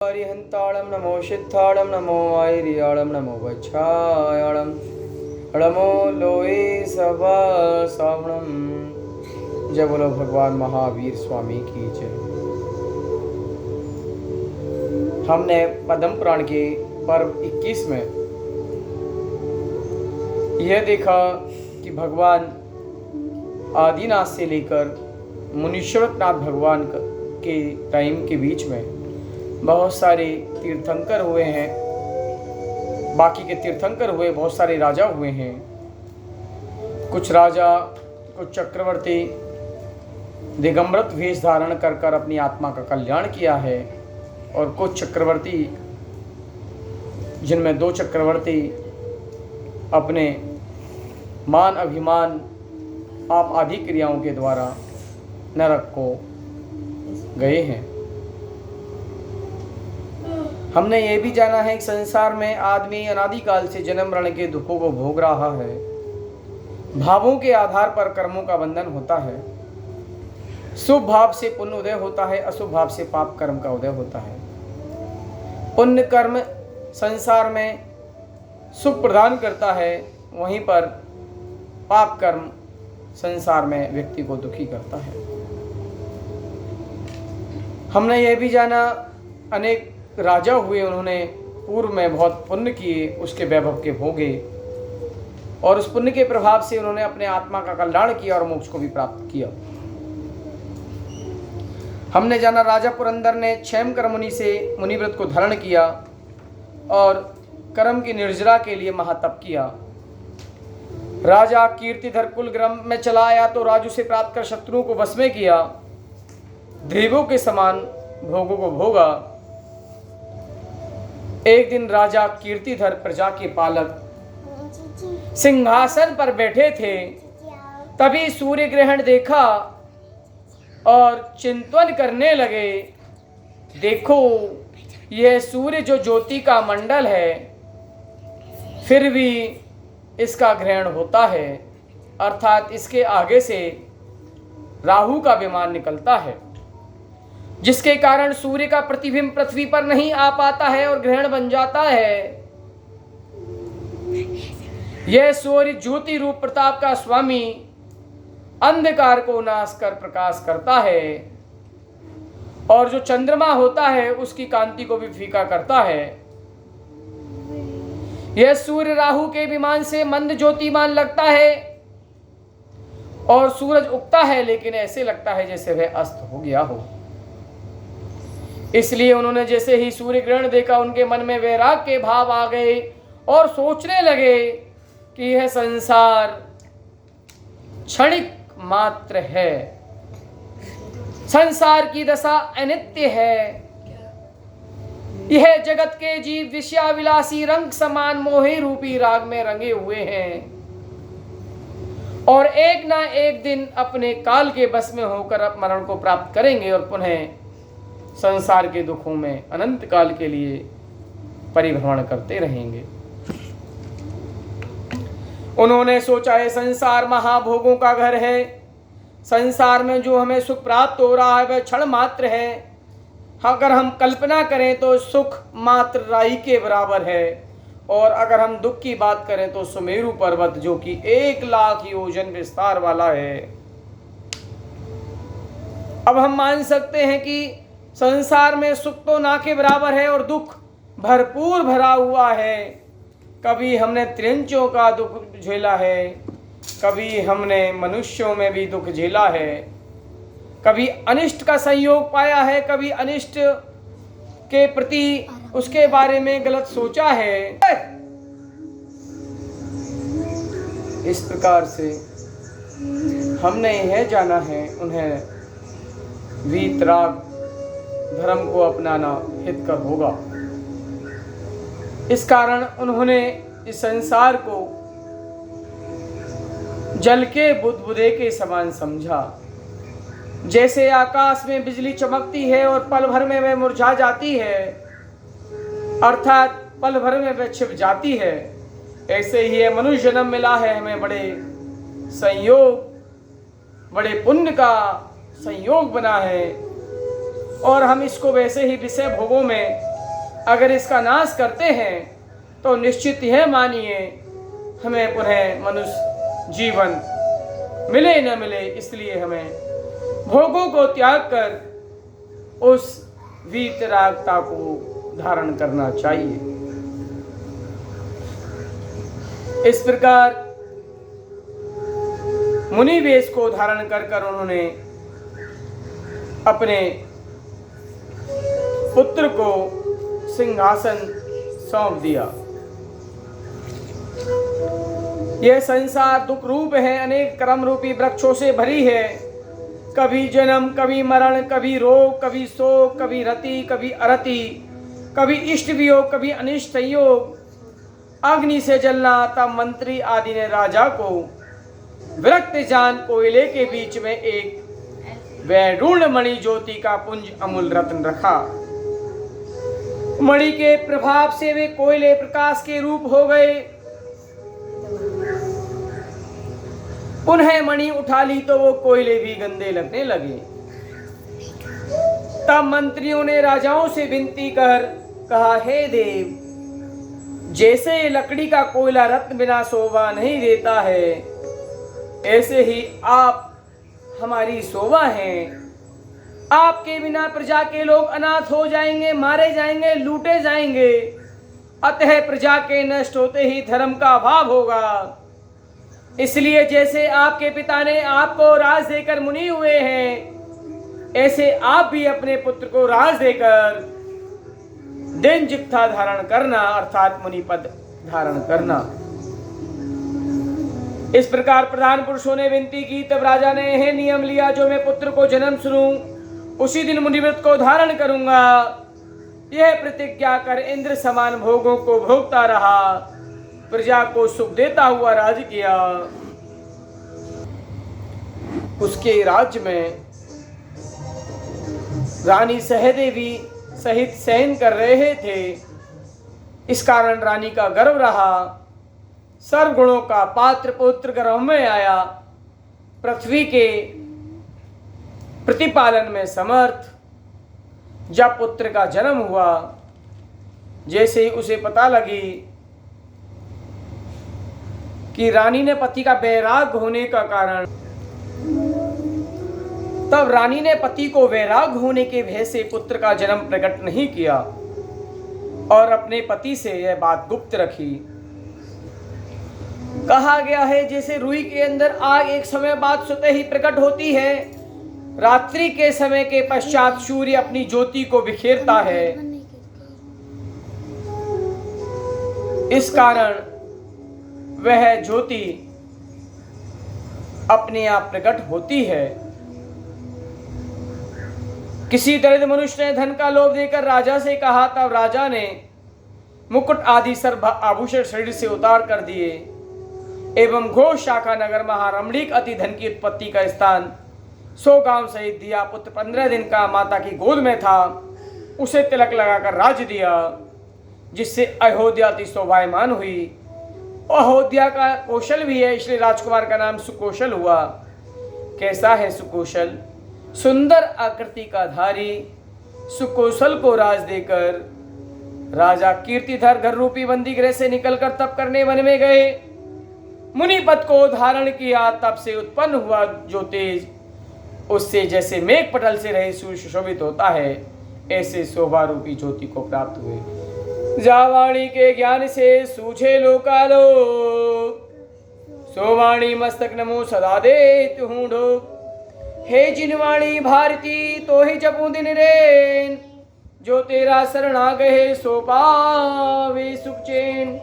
हरिहंताणं नमो सिद्धाणं नमो आयर्याणं नमो वच्छायाणं नमो लोए सभा सावणम। जय बोलो भगवान महावीर स्वामी की जय। हमने पद्म पुराण के पर्व 21 में यह देखा कि भगवान आदिनाथ से लेकर मुनीश्वरनाथ भगवान के टाइम के बीच में बहुत सारे तीर्थंकर हुए हैं। बाकी के तीर्थंकर हुए, बहुत सारे राजा हुए हैं। कुछ राजा, कुछ चक्रवर्ती दिगंबरत वेश धारण कर कर अपनी आत्मा का कल्याण किया है, और कुछ चक्रवर्ती, जिनमें 2 चक्रवर्ती अपने मान अभिमान पाप आदि क्रियाओं के द्वारा नरक को गए हैं। हमने ये भी जाना है कि संसार में आदमी अनादिकाल से जन्म मरण के दुखों को भोग रहा है। भावों के आधार पर कर्मों का बंधन होता है। शुभ भाव से पुण्य उदय होता है, अशुभ भाव से पाप कर्म का उदय होता है। पुण्य कर्म संसार में सुख प्रदान करता है, वहीं पर पाप कर्म संसार में व्यक्ति को दुखी करता है। हमने यह भी जाना, अनेक राजा हुए, उन्होंने पूर्व में बहुत पुण्य किए, उसके वैभव के भोगे, और उस पुण्य के प्रभाव से उन्होंने अपने आत्मा का कल्याण किया और मोक्ष को भी प्राप्त किया। हमने जाना राजा पुरंदर ने क्षेमकर मुनि से मुनिव्रत को धारण किया और कर्म की निर्जरा के लिए महातप किया। राजा कीर्तिधर कुल ग्राम में चला आया तो राजू से प्राप्त कर शत्रुओं को वश में किया। देवों के समान भोगों को भोगा। एक दिन राजा कीर्तिधर प्रजा के पालक सिंहासन पर बैठे थे, तभी सूर्य ग्रहण देखा और चिंतन करने लगे। देखो, यह सूर्य जो ज्योति का मंडल है, फिर भी इसका ग्रहण होता है, अर्थात इसके आगे से राहु का विमान निकलता है, जिसके कारण सूर्य का प्रतिबिंब पृथ्वी पर नहीं आ पाता है और ग्रहण बन जाता है। यह सूर्य ज्योति रूप प्रताप का स्वामी अंधकार को नाश कर प्रकाश करता है, और जो चंद्रमा होता है उसकी कांति को भी फीका करता है। यह सूर्य राहु के विमान से मंद ज्योतिमान लगता है और सूरज उगता है, लेकिन ऐसे लगता है जैसे वह अस्त हो गया हो। इसलिए उन्होंने जैसे ही सूर्य ग्रहण देखा, उनके मन में वैराग के भाव आ गए और सोचने लगे कि यह संसार क्षणिक मात्र है, संसार की दशा अनित्य है। यह जगत के जीव विषयाविलासी रंग समान मोहे रूपी राग में रंगे हुए हैं, और एक ना एक दिन अपने काल के बस में होकर अब मरण को प्राप्त करेंगे और पुनः संसार के दुखों में अनंत काल के लिए परिभ्रमण करते रहेंगे। उन्होंने सोचा, है संसार महाभोगों का घर है। संसार में जो हमें सुख प्राप्त हो रहा है वह क्षण मात्र है। अगर हम कल्पना करें तो सुख मात्र राई के बराबर है, और अगर हम दुख की बात करें तो सुमेरु पर्वत, जो कि 1,00,000 योजन विस्तार वाला है। अब हम मान सकते हैं कि संसार में सुख तो ना के बराबर है और दुख भरपूर भरा हुआ है। कभी हमने त्रिंचों का दुख झेला है, कभी हमने मनुष्यों में भी दुख झेला है, कभी अनिष्ट का संयोग पाया है, कभी अनिष्ट के प्रति उसके बारे में गलत सोचा है। इस प्रकार से हमने यह जाना है, उन्हें वीतराग धर्म को अपनाना हितकर होगा। इस कारण उन्होंने इस संसार को जल के बुदबुदे के समान समझा। जैसे आकाश में बिजली चमकती है और पल भर में वह मुरझा जाती है, अर्थात पल भर में वह छिप जाती है, ऐसे ही यह मनुष्य जन्म मिला है हमें बड़े संयोग, बड़े पुण्य का संयोग बना है, और हम इसको वैसे ही विषय भोगों में अगर इसका नाश करते हैं तो निश्चित यह मानिए हमें पुनः मनुष्य जीवन मिले न मिले, इसलिए हमें भोगों को त्याग कर उस वीतरागता को धारण करना चाहिए। इस प्रकार मुनि वेश को धारण कर उन्होंने अपने पुत्र को सिंहासन सौंप दिया। यह संसार दुख रूप है, अनेक कर्म रूपी वृक्षों से भरी है। कभी जन्म, कभी मरण, कभी रोग, कभी शोक, कभी रति, कभी अरति, कभी इष्ट वियोग, कभी अनिष्ट संयोग। अग्नि से जलना। तब मंत्री आदि ने राजा को विरक्त जान कोयले के बीच में एक वैरूण मणि ज्योति का पुंज अमूल रत्न रखा। मणि के प्रभाव से वे कोयले प्रकाश के रूप हो गए। पुनः मणि उठा ली तो वो कोयले भी गंदे लगने लगे। तब मंत्रियों ने राजाओं से विनती कर कहा, हे देव, जैसे लकड़ी का कोयला रत्न बिना शोभा नहीं देता है, ऐसे ही आप हमारी शोभा हैं। आपके बिना प्रजा के लोग अनाथ हो जाएंगे, मारे जाएंगे, लूटे जाएंगे। अतः प्रजा के नष्ट होते ही धर्म का अभाव होगा। इसलिए जैसे आपके पिता ने आपको राज देकर मुनि हुए हैं, ऐसे आप भी अपने पुत्र को राज देकर दिन जिक्था धारण करना, अर्थात मुनि पद धारण करना। इस प्रकार प्रधान पुरुषों ने विनती की। तब राजा ने यह नियम लिया, जो मैं पुत्र को जन्म सुनूं उसी दिन मुनिव्रत को धारण करूंगा। यह प्रतिज्ञा कर इंद्र समान भोगों को भोगता रहा, प्रजा को सुख देता हुआ राज किया। उसके राज्य में रानी सहदेवी सहित शयन कर रहे थे। इस कारण रानी का गर्व रहा। सर्वगुणों का पात्र पुत्र गर्भ में आया। पृथ्वी के प्रतिपालन में समर्थ। जब पुत्र का जन्म हुआ, जैसे ही उसे पता लगी कि रानी ने पति का वैराग होने का कारण, तब रानी ने पति को वैराग होने के भय से पुत्र का जन्म प्रकट नहीं किया और अपने पति से यह बात गुप्त रखी। कहा गया है, जैसे रुई के अंदर आग एक समय बाद स्वतः ही प्रकट होती है, रात्रि के समय के पश्चात सूर्य अपनी ज्योति को बिखेरता है। इस कारण वह ज्योति अपने आप प्रकट होती है। किसी दरिद्र मनुष्य ने धन का लोभ देकर राजा से कहा, तब राजा ने मुकुट आदि सर्व आभूषण शरीर से उतार कर दिए एवं घोष शाखा नगर महारमणीक अति धन की उत्पत्ति का स्थान 100 गांव सहित दिया। पुत्र 15 दिन का माता की गोद में था, उसे तिलक लगाकर राज्य दिया, जिससे अयोध्या अति शोभायमान हुई। अयोध्या का कौशल भी है, इसलिए राजकुमार का नाम सुकौशल हुआ। कैसा है सुकौशल? सुंदर आकृति का धारी। सुकौशल को राज देकर राजा कीर्तिधर घर रूपी बंदी गृह से निकलकर तप करने वन में गए। मुनि पद को धारण किया। तब से उत्पन्न हुआ जो तेज, उससे जैसे मेघ पटल से रहे सूर्य सुशोभित होता है, ऐसे शोभा रूपी ज्योति को प्राप्त हुए। जावाणी के ज्ञान से सूझे लोकालोक, सोवाणी मस्तक नमो सदा दे तुहूंढो। हे जिनवाणी भारती तो ही जपू दिन रेन, जो तेरा शरण आ गए सो पावे सुख चैन।